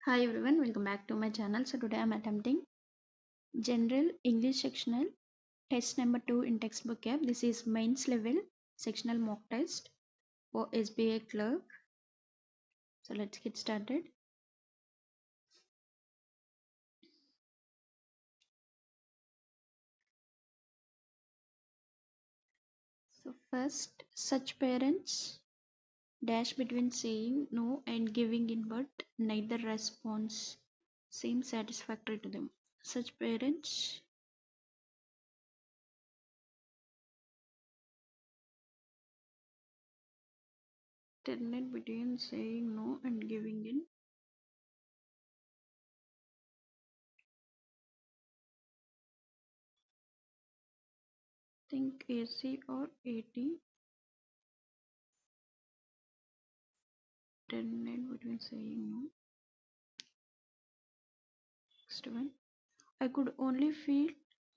Hi everyone, welcome back to my channel. So today I'm attempting General English Sectional Test number 2 in Textbook app. This is mains level sectional mock test for SBI Clerk. So let's get started. So first, such parents dash between saying no and giving in, but neither response seems satisfactory to them. Such parents alternate between saying no and giving in. Think AC or AT. Alternate between saying no. Next one. I could only feel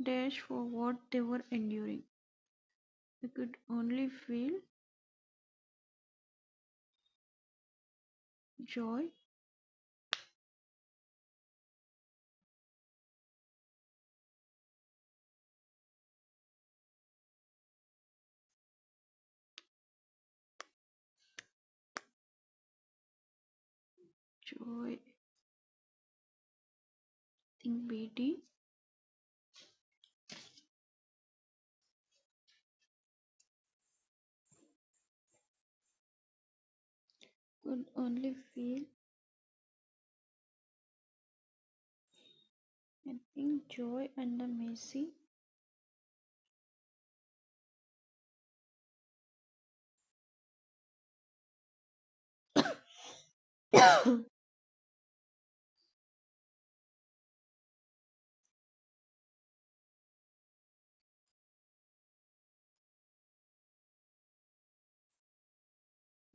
dash for what they were enduring. I could only feel joy, joy, think BT. Could only feel, I think, joy and the Messi.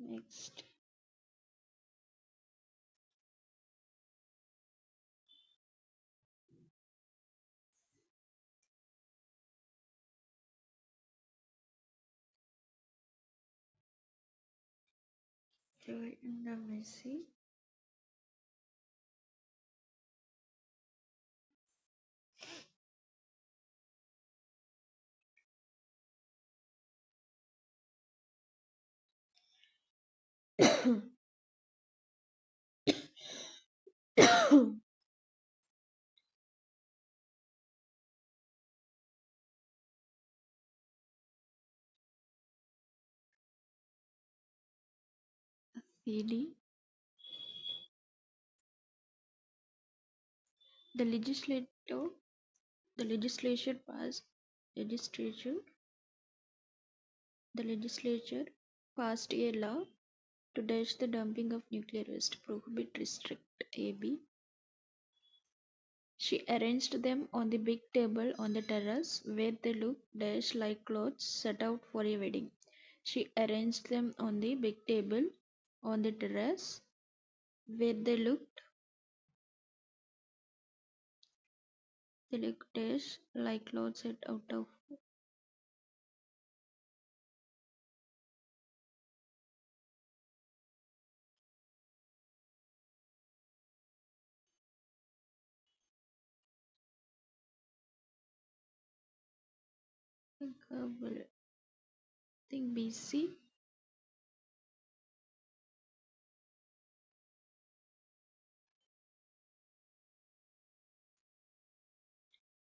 Next. Joy and the Messi. CD. The legislator, the legislature passed legislature. The legislature passed a law to dash the dumping of nuclear waste, prohibit, restrict AB. She arranged them on the big table on the terrace where they looked dash like clothes set out for a wedding. She arranged them on the big table on the terrace where they looked dash like clothes set out of I think BC.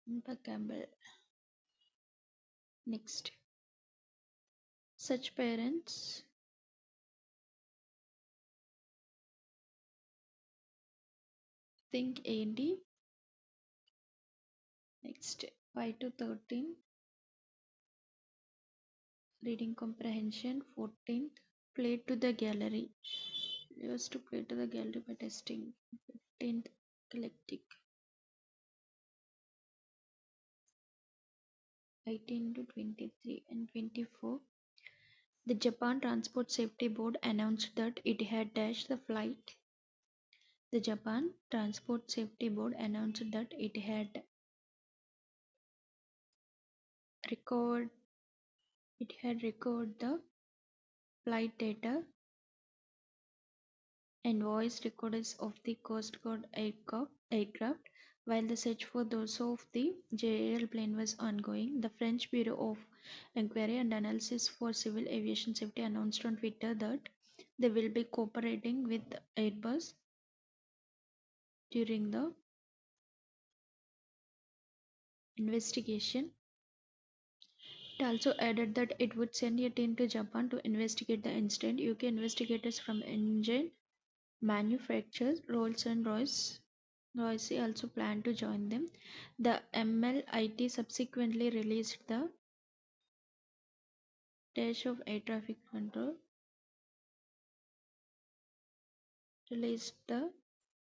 Impeccable. Next. Such parents think AD. Next. 5 to 13. Reading comprehension. 14th. Play to the gallery. Used to play to the gallery by testing. 15th. Eclectic. 18 to 23 and 24. The Japan Transport Safety Board announced that it had dashed the flight. The Japan Transport Safety Board announced that it had recovered the flight data envoys recorders of the Coast Guard aircraft. While the search for those of the JAL plane was ongoing, the French Bureau of Inquiry and Analysis for Civil Aviation Safety announced on Twitter that they will be cooperating with Airbus during the investigation. It also added that it would send a team to Japan to investigate the incident. UK investigators from engine manufacturers Rolls-Royce also plan to join them. The MLIT subsequently dash of air traffic control released the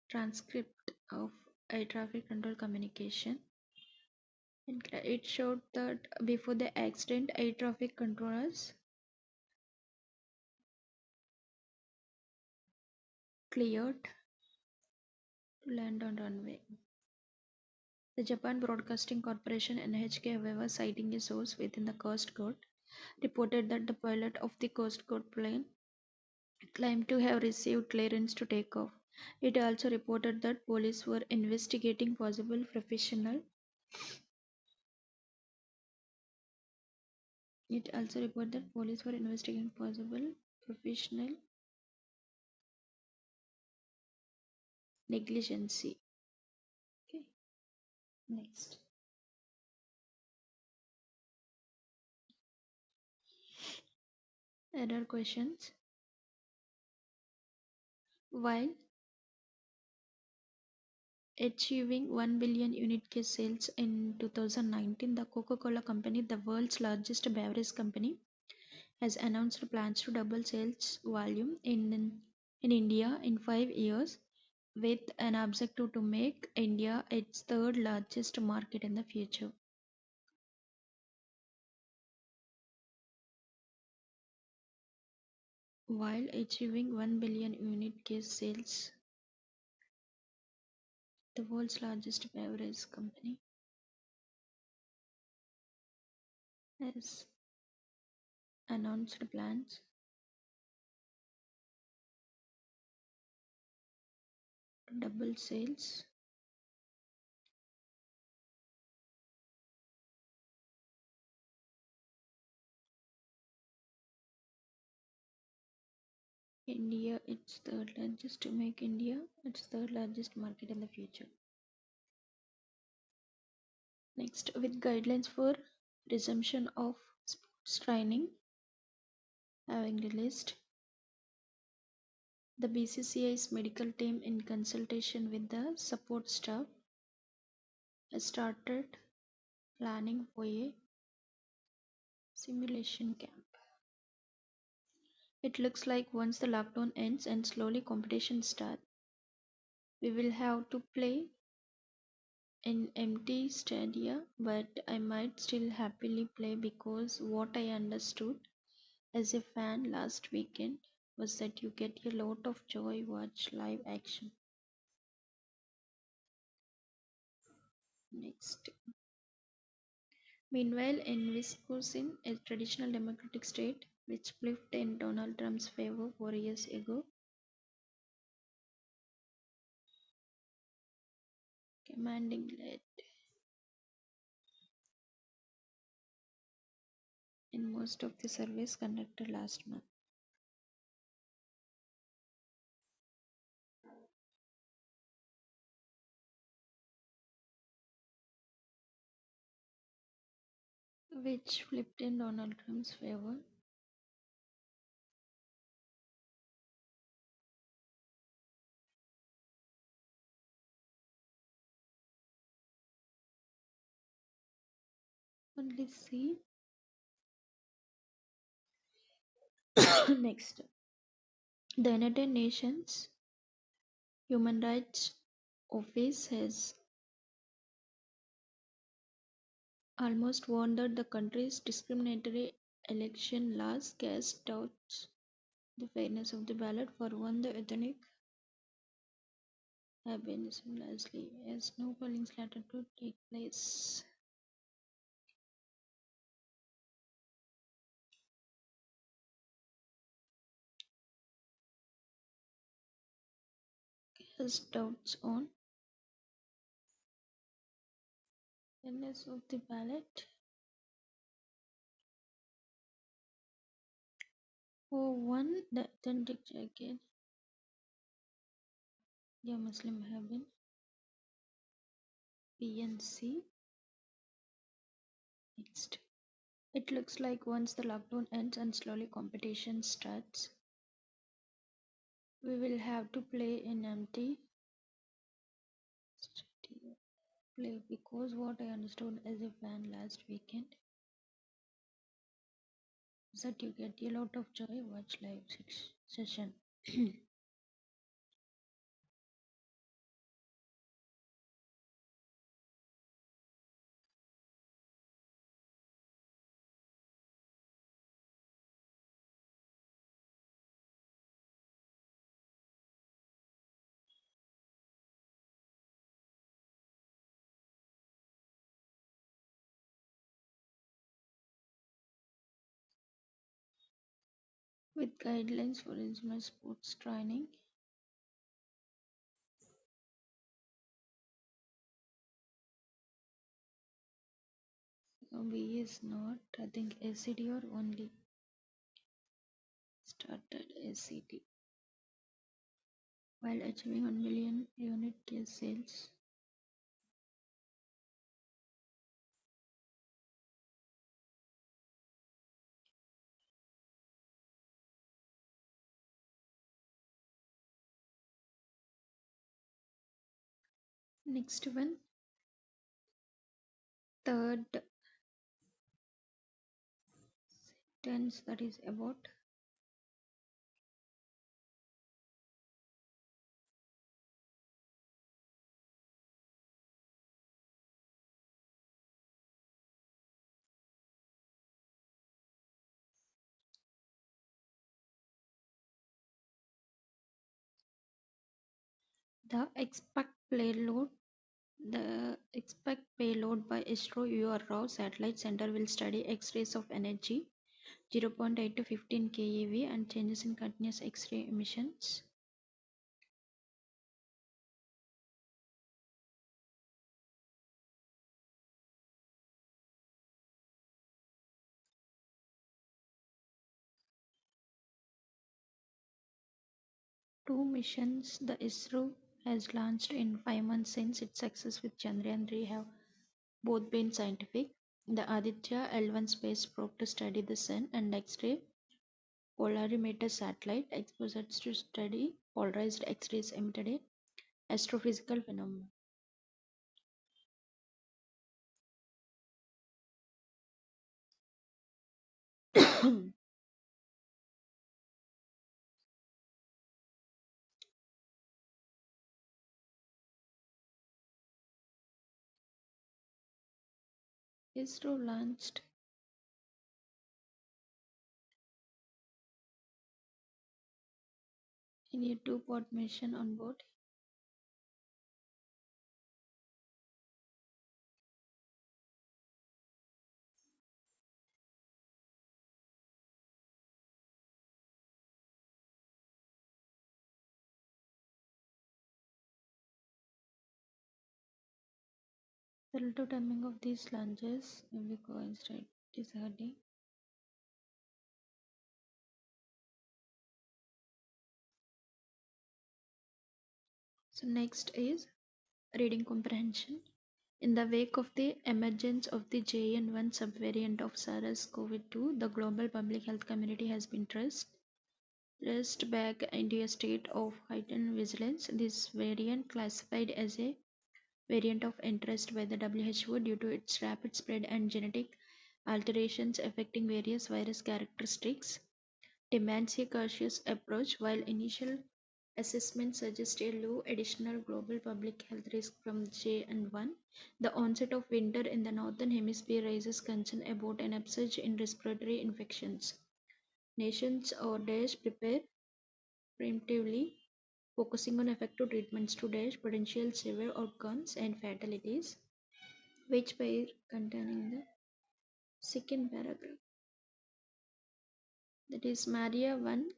transcript of air traffic control communication, and it showed that before the accident, air traffic controllers cleared to land on runway. The Japan Broadcasting Corporation (NHK), however, citing a source within the Coast Guard, reported that the pilot of the Coast Guard plane claimed to have received clearance to take off. It also reported that police were investigating possible professional negligence. Okay, next. Error questions. While achieving 1 billion unit case sales in 2019, the Coca-Cola Company, the world's largest beverage company, has announced plans to double sales volume in India in 5 years, with an objective to make India its third largest market in the future. While achieving 1 billion unit case sales, the world's largest beverage company has announced plans to double sales India its third largest to make India its third largest market in the future. Next, with guidelines for resumption of sports training having released, the BCCI's medical team, in consultation with the support staff, has started planning for a simulation camp. It looks like once the lockdown ends and slowly competition starts, we will have to play in empty stadia, but I might still happily play because what I understood as a fan last weekend was that you get a lot of joy watch live action. Next. Meanwhile, in Wisconsin, a traditional Democratic state which flipped in Donald Trump's favor 4 years ago, commanding lead in most of the surveys conducted last month. Which flipped in Donald Trump's favor. Only see. Next, the United Nations Human Rights Office has almost warned that the country's discriminatory election laws cast doubts the fairness of the ballot for one the ethnic have been similarly as no polling slated to take place. has doubts on fairness of the ballot. Oh, one, the authentic jacket. Yeah, Muslim have been PNC. Next. It looks like once the lockdown ends and slowly competition starts, we will have to play in empty stadium. Play because what I understood as a fan last weekend is that you get a lot of joy watch live session. With guidelines for regional sports training. B is not, I think ACD or only started ACD while achieving 1 million unit case sales. Next one, third sentence that is about the expect payload by ISRO URO satellite center will study X-rays of energy 0.8 to 15 keV and changes in continuous X-ray emissions. Two missions the ISRO has launched in 5 months since its success with Chandrayaan 3 have both been scientific. The Aditya L1 space probe to study the sun and X-ray polarimeter satellite exposures to study polarized X-rays emitted in astrophysical phenomena. ISRO launched in a two-part mission on board the relative timing of these launches will be coincide deciding. So next is reading comprehension. In the wake of the emergence of the JN1 subvariant of SARS-CoV-2, the global public health community has been thrust back into a state of heightened vigilance. This variant, classified as a variant of interest by the WHO due to its rapid spread and genetic alterations affecting various virus characteristics, demands a cautious approach. While initial assessments suggest a low additional global public health risk from JN1, the onset of winter in the northern hemisphere raises concern about an upsurge in respiratory infections. Nations or dash prepare preemptively, focusing on effective treatments to dash potential severe outcomes and fatalities, which were contained in the second paragraph. That is Maria Van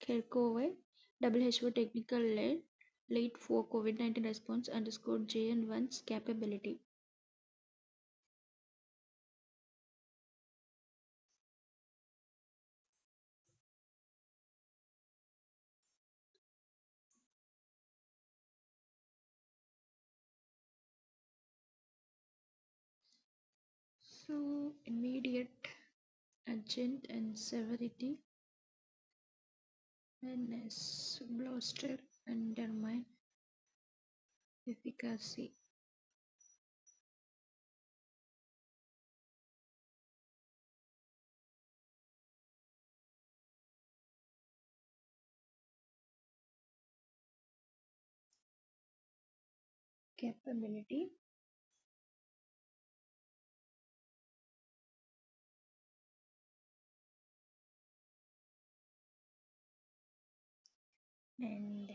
Kerkhove, WHO technical lead, lead for COVID-19 response underscore JN1's capability. So immediate, urgent and severity, menace, bluster, undermine, efficacy. Capability, and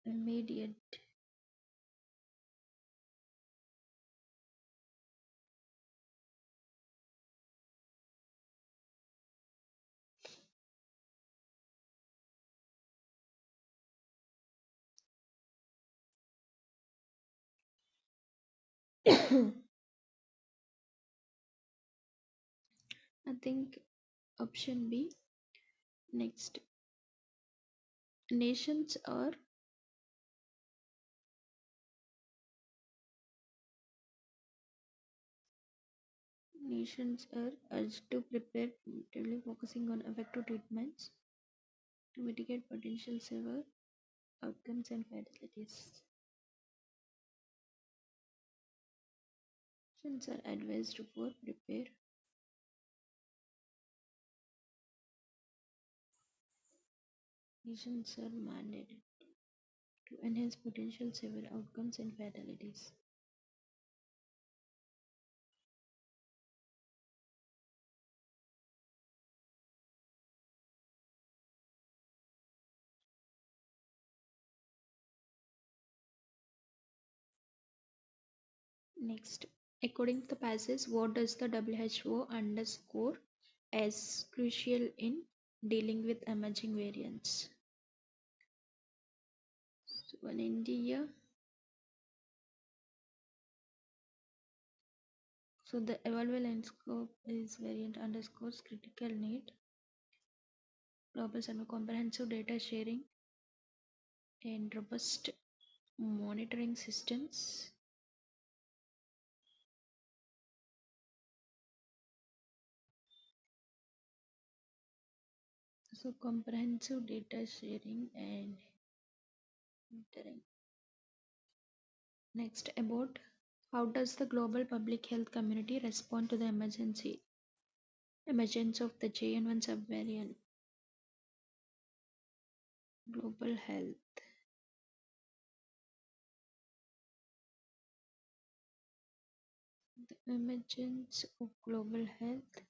immediate. I think option B. Next, nations are nations are urged to prepare preemptively, focusing on effective treatments to mitigate potential severe outcomes and fatalities. Nations are advised for prepare. Nations are mandated to enhance potential severe outcomes and fatalities. Next, according to the passage, what does the WHO underscore as crucial in dealing with emerging variants? So in India, so the available landscape is variant underscores critical need, global and comprehensive data sharing, and robust monitoring systems. So comprehensive data sharing and monitoring. Next, about how does the global public health community respond to the emergence of the JN1 subvariant? Global health. The emergence of global health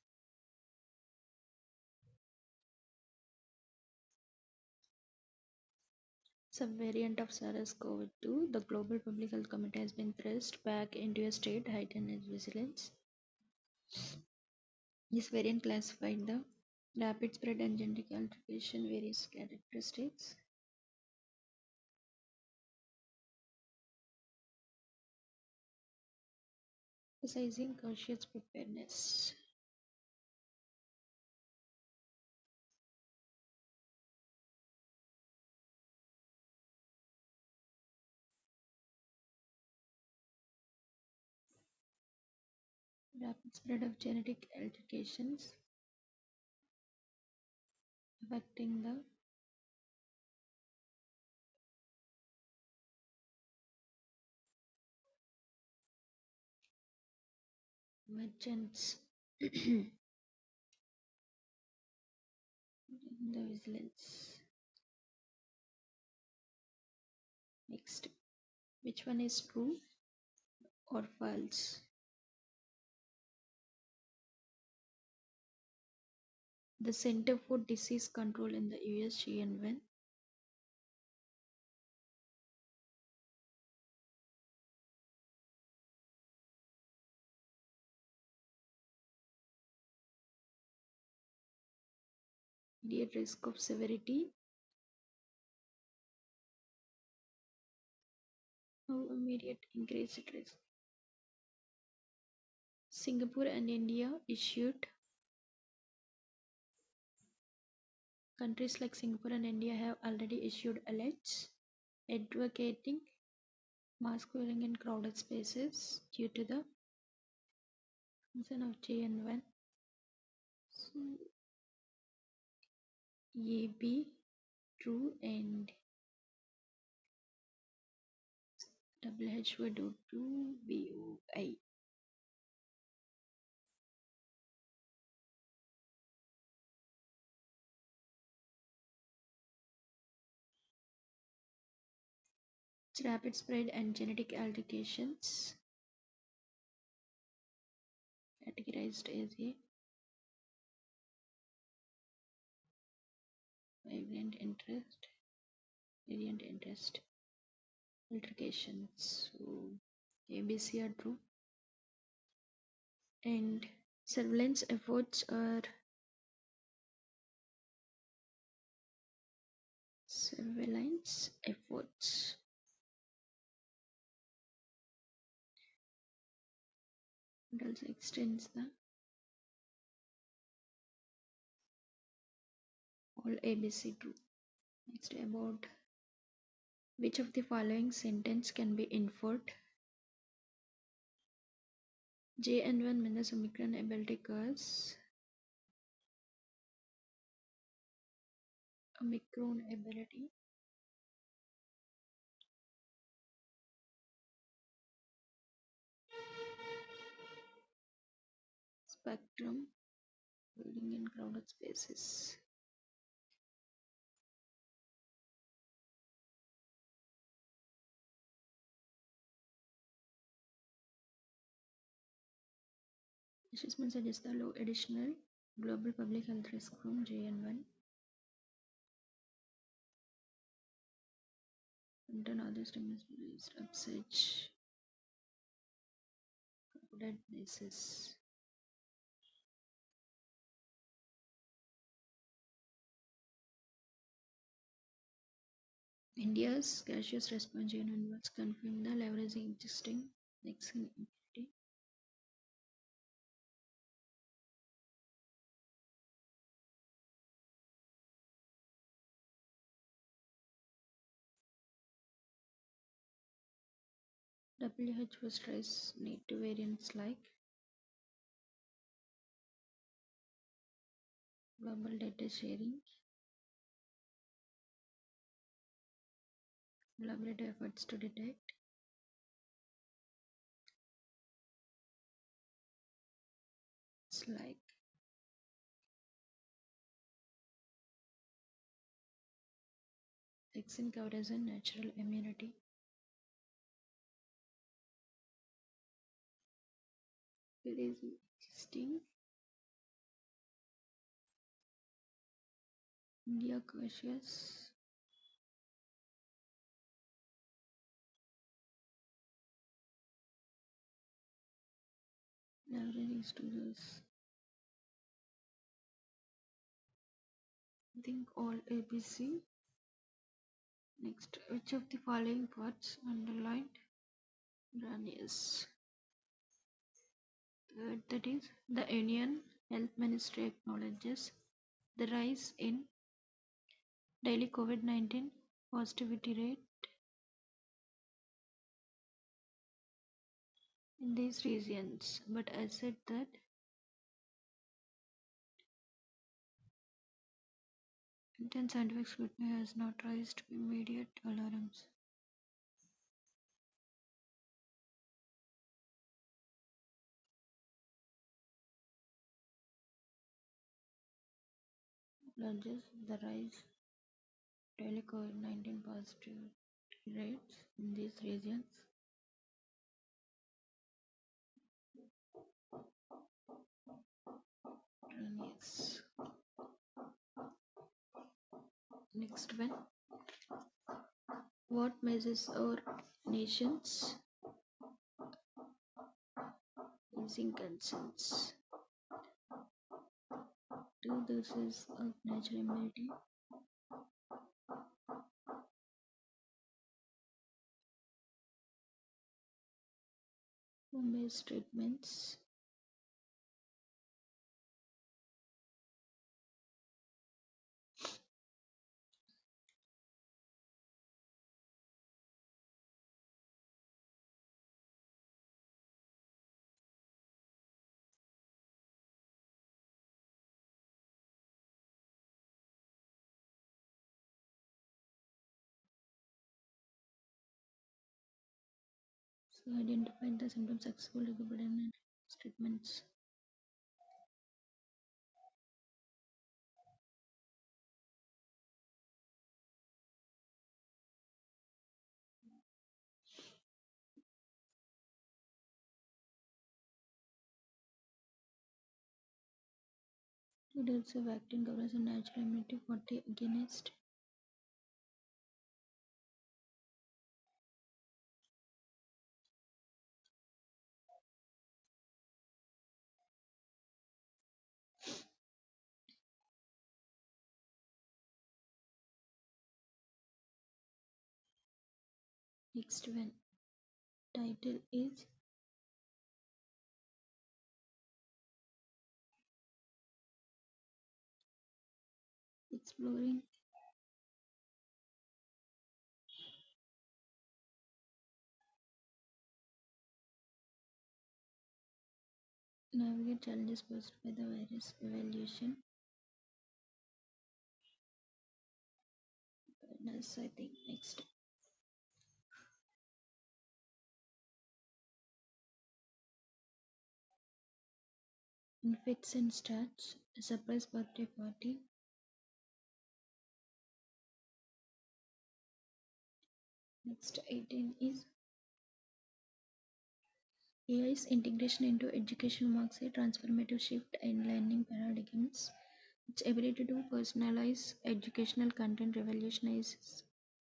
subvariant of SARS-CoV-2, the global public health community has been thrust back into a state heightened vigilance. This variant classified the rapid spread and genetic alteration various characteristics. Emphasizing cautious preparedness. Rapid spread of genetic altercations affecting the emergence in the vigilance. Next, which one is true or false? The Center for Disease Control in the US GN1. Immediate risk of severity. No immediate increased risk. Singapore and India issued. Countries like Singapore and India have already issued alerts advocating mask wearing in crowded spaces due to the concern of GN1. So, AB true and WHO do to VOI. Rapid spread and genetic altercations categorized as a variant interest altercations. So ABC are true. And surveillance efforts are it also extends the all ABC true. Next, about which of the following sentence can be inferred? JN1 minus Omicron ability cause Omicron ability spectrum building in crowded spaces. Assessment suggests the low additional global public health risk from JN1. Contain others demonstrates upsurge crowded basis. India's gaseous response JN1 was confirmed the leveraging existing vaccine immunity. WHO stress need to variants like global data sharing, collaborative efforts to detect, it's like vaccine coverage and natural immunity. It is existing India cautious leveraging students. I think all ABC. Next, which of the following parts underlined run is? Third, that is, the Union Health Ministry acknowledges the rise in daily COVID-19 positivity rate in these regions, but I said that intense scientific scrutiny has not raised immediate alarms. Acknowledges the rise daily COVID-19 positivity rates in these regions. Yes. Next one. What measures our nations using consents? Two doses of natural immunity. Home-based treatments. So identify the symptoms successfully given and treatments. Two doses of vaccine covers a natural immunity 40 against next one. Title is Exploring Navigate challenges posed by the virus evaluation. That's I think next. In fits and starts, a surprise birthday party. Next 18 is AI's integration into education marks a transformative shift in learning paradigms. Its ability to personalize educational content revolutionizes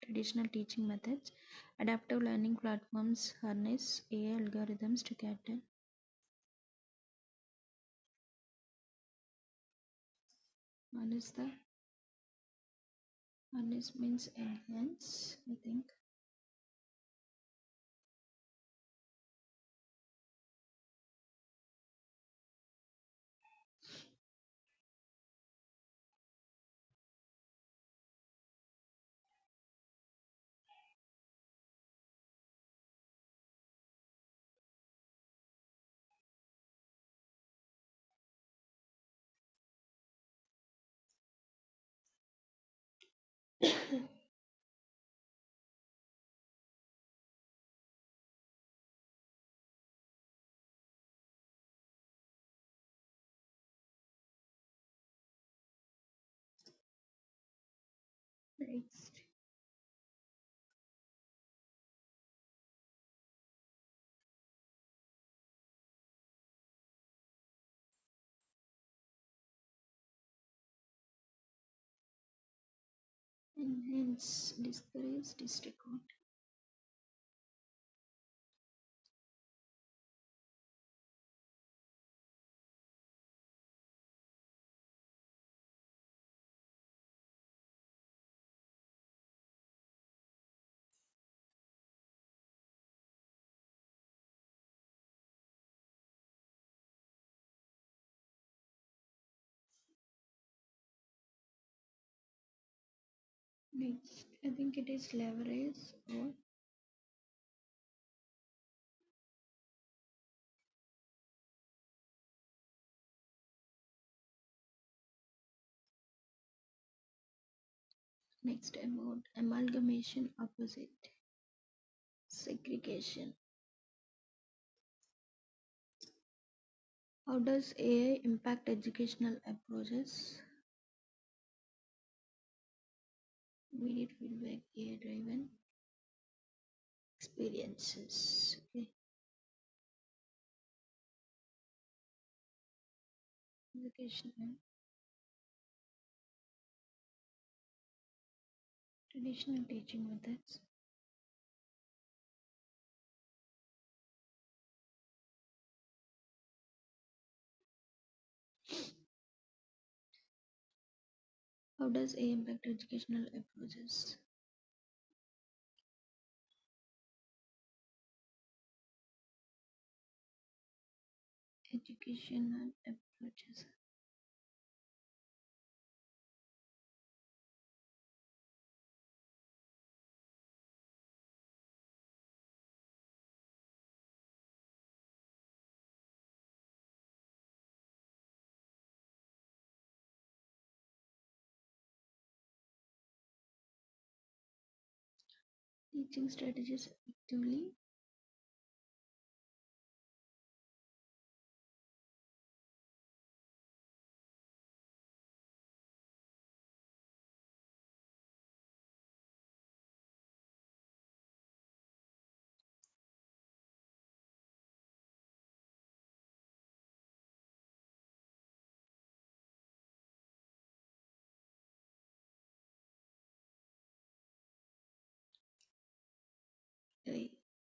traditional teaching methods. Adaptive learning platforms harness AI algorithms to cater. One is the harness means enhance, I think. Next. Enhance discourage district court. Next, I think it is leverage or next about amalgamation opposite segregation. How does AI impact educational approaches? Immediate feedback, AI driven experiences. Okay. Educational Traditional teaching methods. How does A impact educational approaches? Educational approaches. Teaching strategies effectively.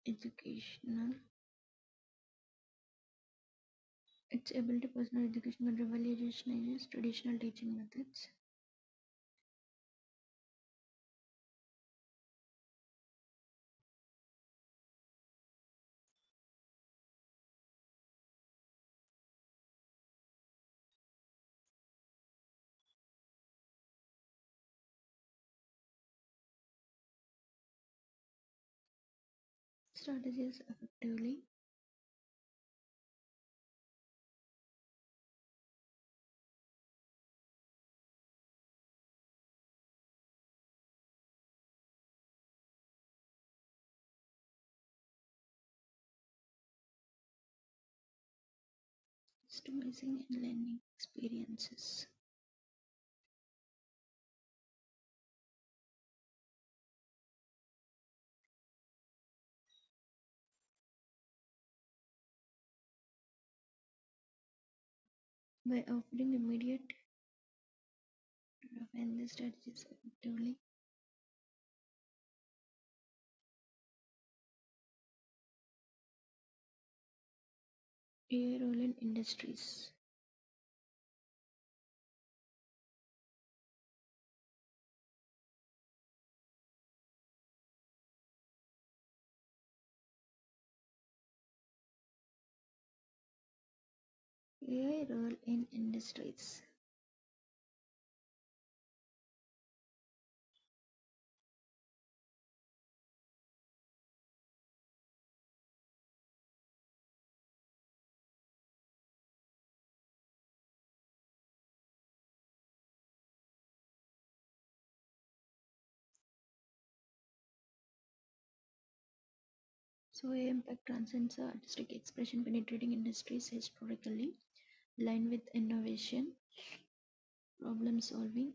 Educational. Its ability personal education can revolutionize traditional teaching methods. Strategies effectively. Customizing and learning experiences. By offering immediate to refine the strategies effectively. AI role in industries. AI role in industries. So AI impact transcends artistic expression, penetrating industries historically, aligned with innovation, problem solving,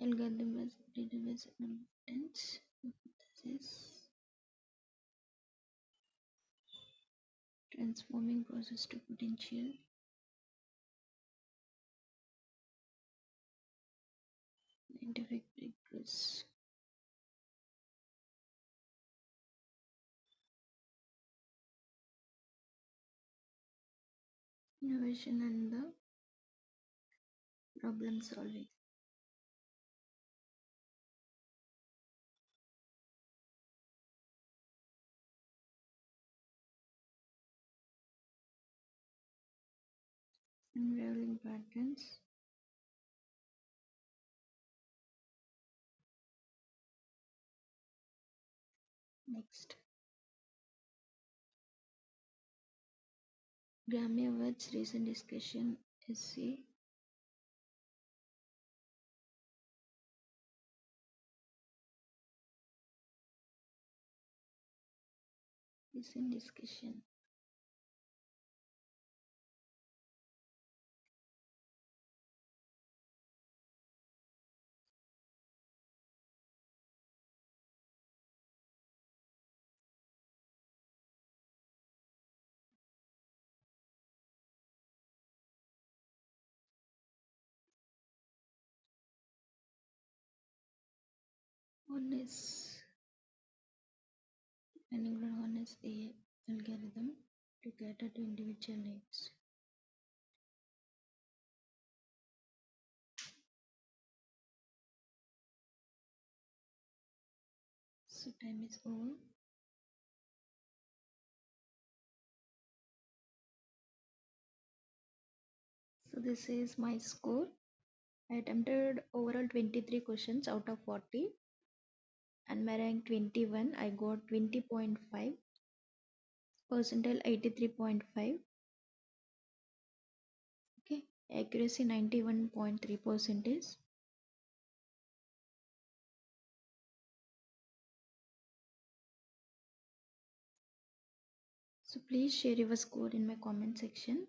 algorithms, database intelligence, hypothesis, transforming process to potential, scientific breakthroughs, innovation and the problem solving. Unraveling patterns. Next, Grammy Awards recent discussion essay. Recent discussion. One is depending on one is a algorithm to cater to individual needs. So time is over. So this is my score. I attempted overall 23 questions out of 40 and my rank 21. I got 20.5, percentile 83.5. Okay, accuracy 91.3 percentage. So please share your score in my comment section.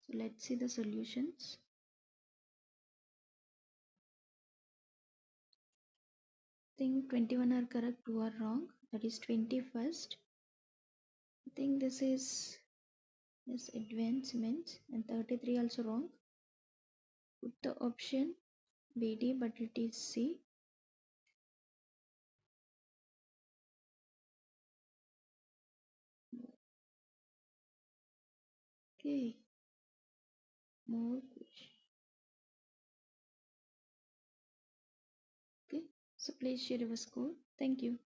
So let's see the solutions. I think 21 are correct, 2 are wrong. That is 21st. I think this is advancements and 33 also wrong. Put the option BD but it is C. Okay, more question. Okay, so please share your score. Thank you.